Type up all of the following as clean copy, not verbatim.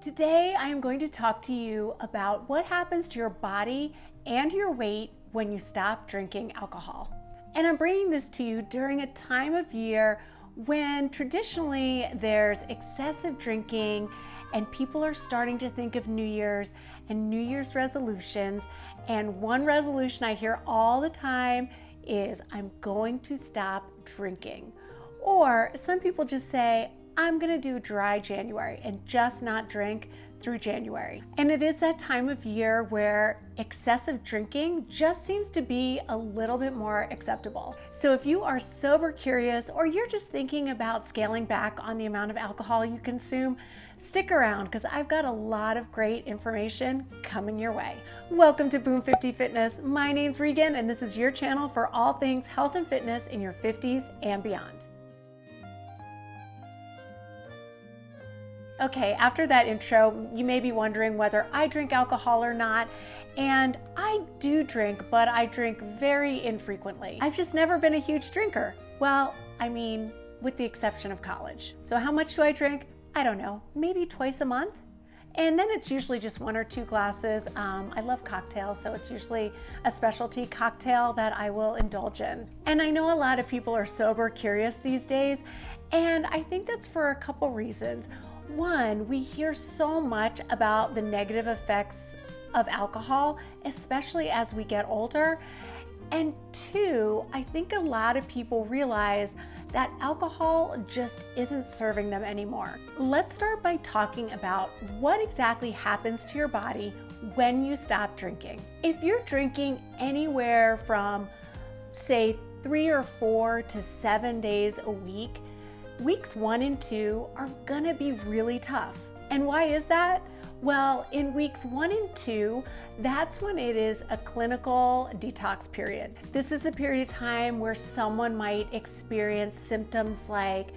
Today, I am going to talk to you about what happens to your body and your weight when you stop drinking alcohol. And I'm bringing this to you during a time of year when traditionally there's excessive drinking and people are starting to think of New Year's and New Year's resolutions. And one resolution I hear all the time is, I'm going to stop drinking. Or some people just say, I'm gonna do dry January and just not drink through January. And it is that time of year where excessive drinking just seems to be a little bit more acceptable. So if you are sober curious or you're just thinking about scaling back on the amount of alcohol you consume, stick around because I've got a lot of great information coming your way. Welcome to Boom 50 Fitness. My name's Regan and this is your channel for all things health and fitness in your 50s and beyond. Okay, after that intro, you may be wondering whether I drink alcohol or not, and I do drink, but I drink very infrequently. I've just never been a huge drinker. Well, I mean, with the exception of college. So how much do I drink? I don't know, maybe twice a month? And then it's usually just 1 or 2 glasses. I love cocktails, so it's usually a specialty cocktail that I will indulge in. And I know a lot of people are sober curious these days, and I think that's for a couple reasons. One, we hear so much about the negative effects of alcohol, especially as we get older. And 2, I think a lot of people realize that alcohol just isn't serving them anymore. Let's start by talking about what exactly happens to your body when you stop drinking. If you're drinking anywhere from, say, 3 or 4 to 7 days a week, weeks 1 and 2 are gonna be really tough. And why is that? Well, in weeks 1 and 2, that's when it is a clinical detox period. This is the period of time where someone might experience symptoms like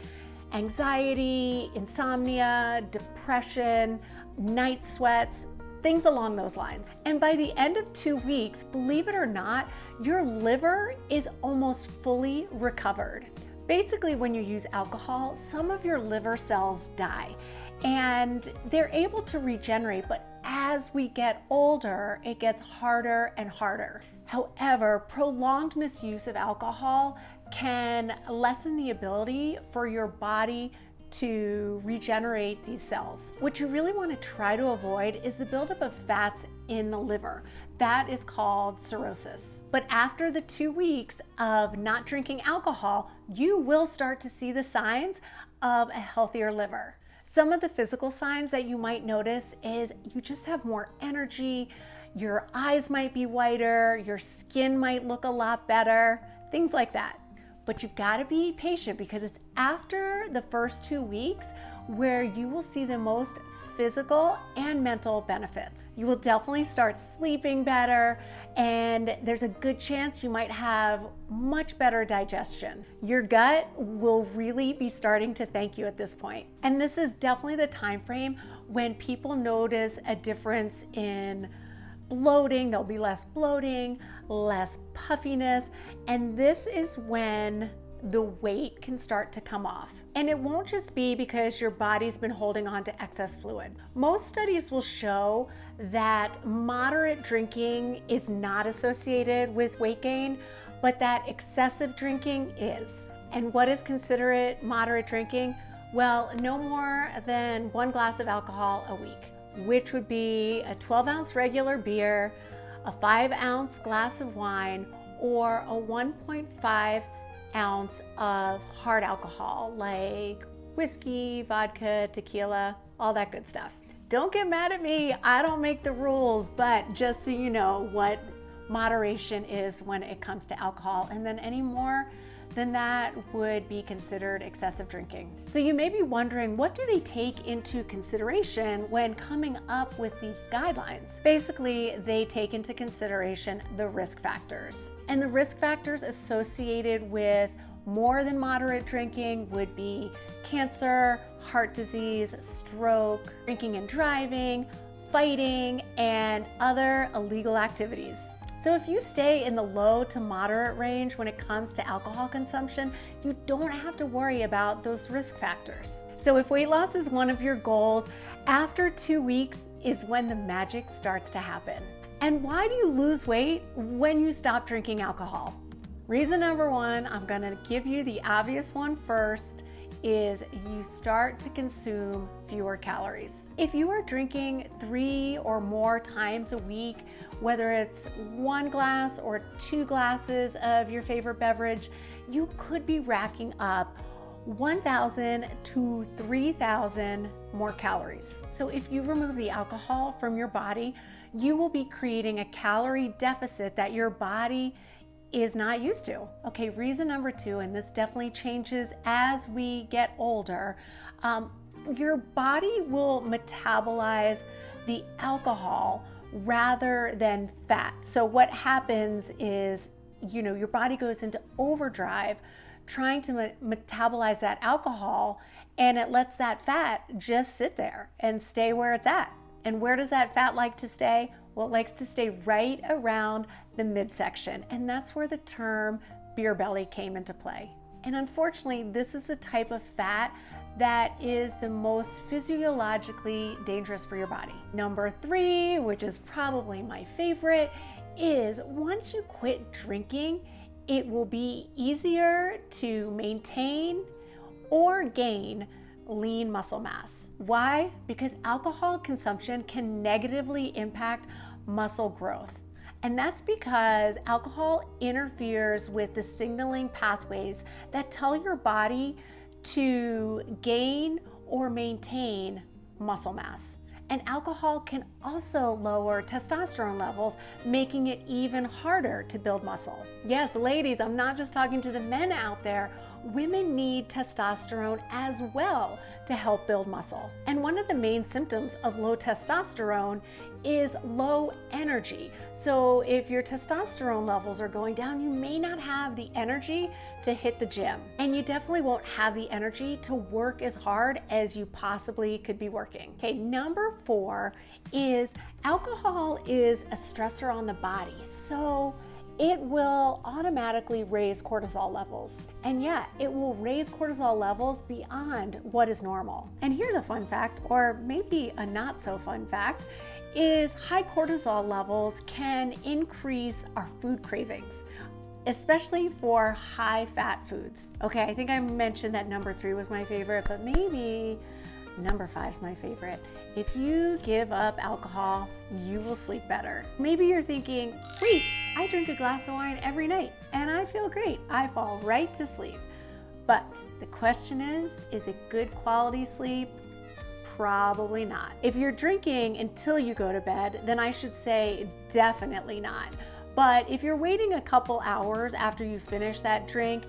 anxiety, insomnia, depression, night sweats, things along those lines. And by the end of 2 weeks, believe it or not, your liver is almost fully recovered. Basically, when you use alcohol, some of your liver cells die and they're able to regenerate, but as we get older, it gets harder and harder. However, prolonged misuse of alcohol can lessen the ability for your body to regenerate these cells. What you really want to try to avoid is the buildup of fats in the liver. That is called cirrhosis. But after the 2 weeks of not drinking alcohol, you will start to see the signs of a healthier liver. Some of the physical signs that you might notice is you just have more energy, your eyes might be whiter, your skin might look a lot better, things like that. But you've got to be patient because it's after the first 2 weeks where you will see the most physical and mental benefits. You will definitely start sleeping better, and there's a good chance you might have much better digestion. Your gut will really be starting to thank you at this point. And this is definitely the time frame when people notice a difference in bloating. There'll be less bloating, less puffiness, and this is when the weight can start to come off. And it won't just be because your body's been holding on to excess fluid. Most studies will show that moderate drinking is not associated with weight gain, but that excessive drinking is. And what is considered moderate drinking? Well, no more than 1 glass of alcohol a week, which would be a 12-ounce regular beer, a 5-ounce glass of wine, or a 1.5 ounce of hard alcohol like whiskey, vodka, tequila, all that good stuff. Don't get mad at me, I don't make the rules, but just so you know what moderation is when it comes to alcohol, and then any more than that would be considered excessive drinking. So you may be wondering, what do they take into consideration when coming up with these guidelines? Basically, they take into consideration the risk factors. And the risk factors associated with more than moderate drinking would be cancer, heart disease, stroke, drinking and driving, fighting, and other illegal activities. So if you stay in the low to moderate range when it comes to alcohol consumption, you don't have to worry about those risk factors. So if weight loss is one of your goals After 2 weeks is when the magic starts to happen. And why do you lose weight when you stop drinking alcohol? Reason number one, I'm gonna give you the obvious one first, is you start to consume fewer calories. If you are drinking 3 or more times a week, whether it's 1 glass or 2 glasses of your favorite beverage, you could be racking up 1,000 to 3,000 more calories. So if you remove the alcohol from your body, you will be creating a calorie deficit that your body is not used to. Okay, reason number 2, and this definitely changes as we get older, your body will metabolize the alcohol rather than fat. So what happens is, your body goes into overdrive trying to metabolize that alcohol, and it lets that fat just sit there and stay where it's at. And where does that fat like to stay? Well, it likes to stay right around the midsection, and that's where the term beer belly came into play. And unfortunately, this is the type of fat that is the most physiologically dangerous for your body. Number 3, which is probably my favorite, is once you quit drinking, it will be easier to maintain or gain lean muscle mass. Why? Because alcohol consumption can negatively impact muscle growth. And that's because alcohol interferes with the signaling pathways that tell your body to gain or maintain muscle mass. And alcohol can also lower testosterone levels, making it even harder to build muscle. Yes, ladies, I'm not just talking to the men out there. Women need testosterone as well to help build muscle. And one of the main symptoms of low testosterone is low energy. So if your testosterone levels are going down, you may not have the energy to hit the gym. And you definitely won't have the energy to work as hard as you possibly could be working. Okay, number 4 is alcohol is a stressor on the body. So it will automatically raise cortisol levels. And yeah, it will raise cortisol levels beyond what is normal. And here's a fun fact, or maybe a not so fun fact, is high cortisol levels can increase our food cravings, especially for high fat foods. Okay, I think I mentioned that number 3 was my favorite, but maybe number 5 is my favorite. If you give up alcohol, you will sleep better. Maybe you're thinking, wait, I drink a glass of wine every night and I feel great. I fall right to sleep. But the question is it good quality sleep? Probably not. If you're drinking until you go to bed, then I should say definitely not. But if you're waiting a couple hours after you finish that drink,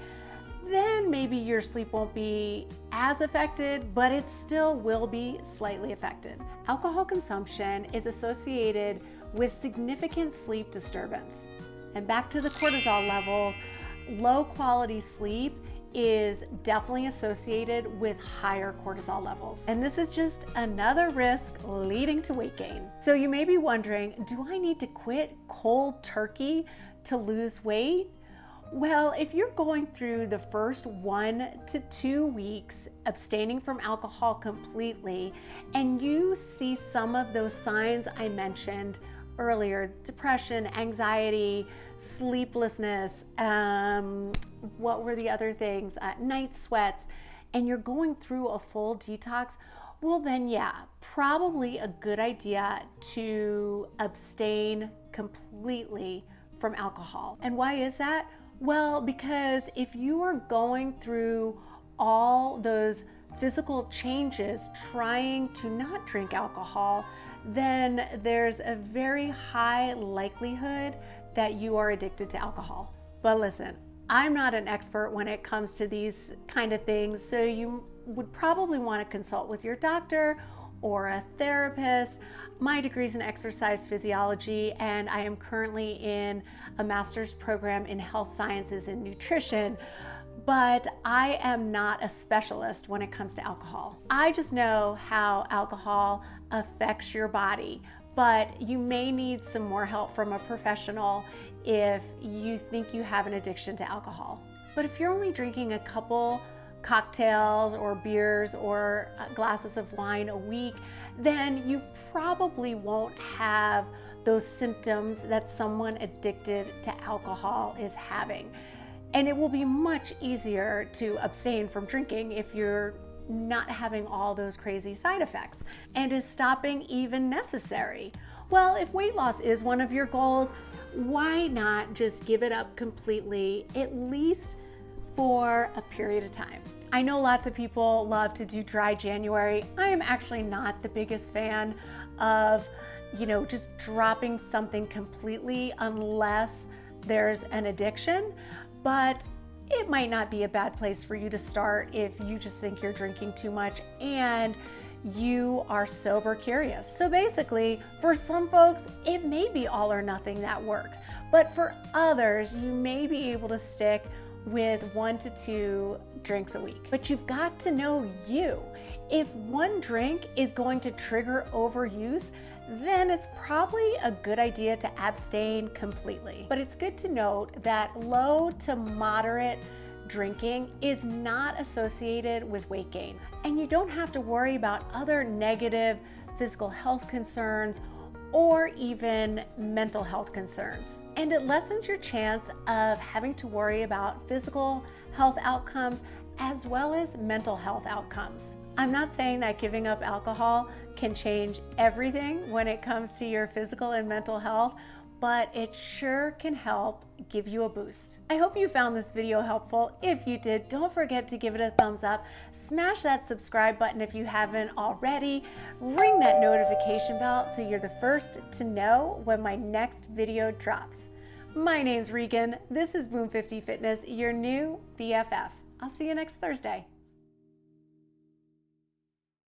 then maybe your sleep won't be as affected, but it still will be slightly affected. Alcohol consumption is associated with significant sleep disturbance. And back to the cortisol levels, low quality sleep is definitely associated with higher cortisol levels. And this is just another risk leading to weight gain. So you may be wondering, do I need to quit cold turkey to lose weight? Well, if you're going through the first 1 to 2 weeks abstaining from alcohol completely, and you see some of those signs I mentioned earlier, depression, anxiety, sleeplessness, what were the other things? Night sweats, and you're going through a full detox, well then yeah, probably a good idea to abstain completely from alcohol. And why is that? Well, because if you are going through all those physical changes trying to not drink alcohol, then there's a very high likelihood that you are addicted to alcohol. But listen, I'm not an expert when it comes to these kind of things, so you would probably want to consult with your doctor or a therapist. My degree is in exercise physiology, and I am currently in a master's program in health sciences and nutrition, but I am not a specialist when it comes to alcohol. I just know how alcohol affects your body, but you may need some more help from a professional if you think you have an addiction to alcohol. But if you're only drinking a couple cocktails or beers or glasses of wine a week, then you probably won't have those symptoms that someone addicted to alcohol is having. And it will be much easier to abstain from drinking if you're not having all those crazy side effects. And is stopping even necessary? Well, if weight loss is one of your goals, why not just give it up completely, at least for a period of time? I know lots of people love to do dry January. I am actually not the biggest fan of, just dropping something completely unless there's an addiction, but it might not be a bad place for you to start if you just think you're drinking too much and you are sober curious. So basically, for some folks, it may be all or nothing that works, but for others, you may be able to stick with 1 to 2 drinks a week. But you've got to know you. If one drink is going to trigger overuse, then it's probably a good idea to abstain completely. But it's good to note that low to moderate drinking is not associated with weight gain. And you don't have to worry about other negative physical health concerns or even mental health concerns. And it lessens your chance of having to worry about physical health outcomes as well as mental health outcomes. I'm not saying that giving up alcohol can change everything when it comes to your physical and mental health, but it sure can help give you a boost. I hope you found this video helpful. If you did, don't forget to give it a thumbs up, smash that subscribe button if you haven't already, ring that notification bell so you're the first to know when my next video drops. My name's Regan, this is Boom 50 Fitness, your new BFF. I'll see you next Thursday.